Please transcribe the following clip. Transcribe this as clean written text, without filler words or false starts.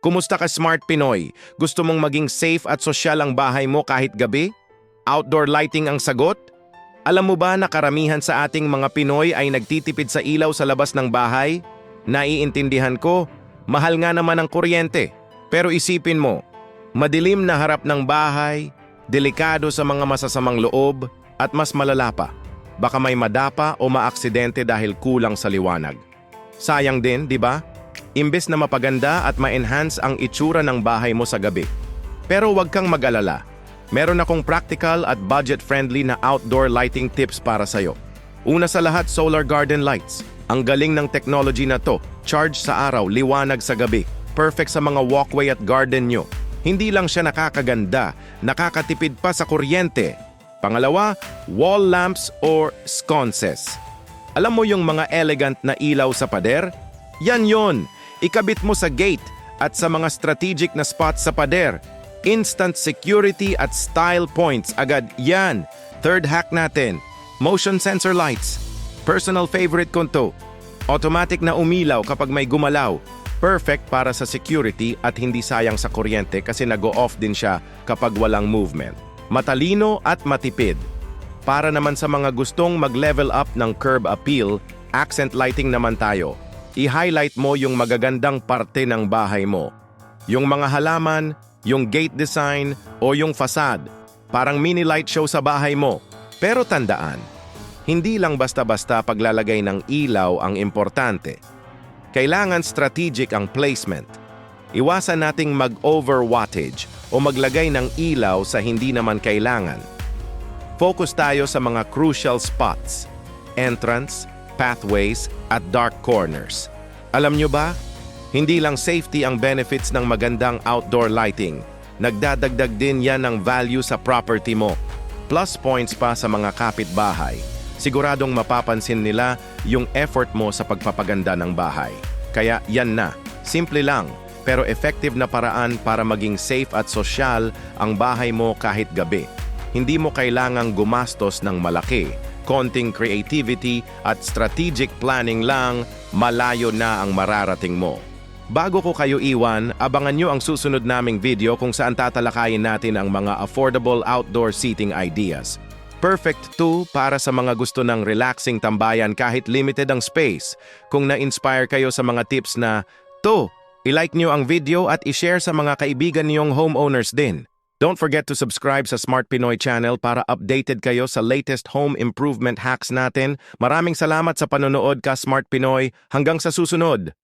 Kumusta ka, Smart Pinoy? Gusto mong maging safe at sosyal ang bahay mo kahit gabi? Outdoor lighting ang sagot? Alam mo ba na karamihan sa ating mga Pinoy ay nagtitipid sa ilaw sa labas ng bahay? Naiintindihan ko, mahal nga naman ang kuryente. Pero isipin mo, madilim na harap ng bahay, delikado sa mga masasamang loob, at mas malala pa, baka may madapa o maaksidente dahil kulang sa liwanag. Sayang din, di ba? Imbes na mapaganda at ma-enhance ang itsura ng bahay mo sa gabi. Pero huwag kang mag-alala. Meron akong practical at budget-friendly na outdoor lighting tips para sa'yo. Una sa lahat, solar garden lights. Ang galing ng technology na to, charge sa araw, liwanag sa gabi. Perfect sa mga walkway at garden nyo. Hindi lang siya nakakaganda, nakakatipid pa sa kuryente. Pangalawa, wall lamps or sconces. Alam mo yung mga elegant na ilaw sa pader? Yan yon. Ikabit mo sa gate at sa mga strategic na spots sa pader. Instant security at style points agad yan. Third hack natin, motion sensor lights. Personal favorite ko to. Automatic na umilaw kapag may gumalaw. Perfect para sa security at hindi sayang sa kuryente kasi nag-o-off din siya kapag walang movement. Matalino at matipid. Para naman sa mga gustong mag-level up ng curb appeal, accent lighting naman tayo. I-highlight mo yung magagandang parte ng bahay mo. Yung mga halaman, yung gate design, o yung facade. Parang mini light show sa bahay mo. Pero tandaan, hindi lang basta-basta paglalagay ng ilaw ang importante. Kailangan strategic ang placement. Iwasan nating mag-overwattage o maglagay ng ilaw sa hindi naman kailangan. Focus tayo sa mga crucial spots, entrance, pathways, at dark corners. Alam nyo ba? Hindi lang safety ang benefits ng magandang outdoor lighting. Nagdadagdag din yan ng value sa property mo. Plus points pa sa mga kapitbahay. Siguradong mapapansin nila yung effort mo sa pagpapaganda ng bahay. Kaya yan na, simple lang, pero effective na paraan para maging safe at sosyal ang bahay mo kahit gabi. Hindi mo kailangang gumastos ng malaki. Konting creativity at strategic planning lang, malayo na ang mararating mo. Bago ko kayo iwan, abangan nyo ang susunod naming video kung saan tatalakayin natin ang mga affordable outdoor seating ideas. Perfect too para sa mga gusto ng relaxing tambayan kahit limited ang space. Kung na-inspire kayo sa mga tips na to, i-like nyo ang video at i-share sa mga kaibigan niyong homeowners din. Don't forget to subscribe sa Smart Pinoy channel para updated kayo sa latest home improvement hacks natin. Maraming salamat sa panonood ka, Smart Pinoy. Hanggang sa susunod!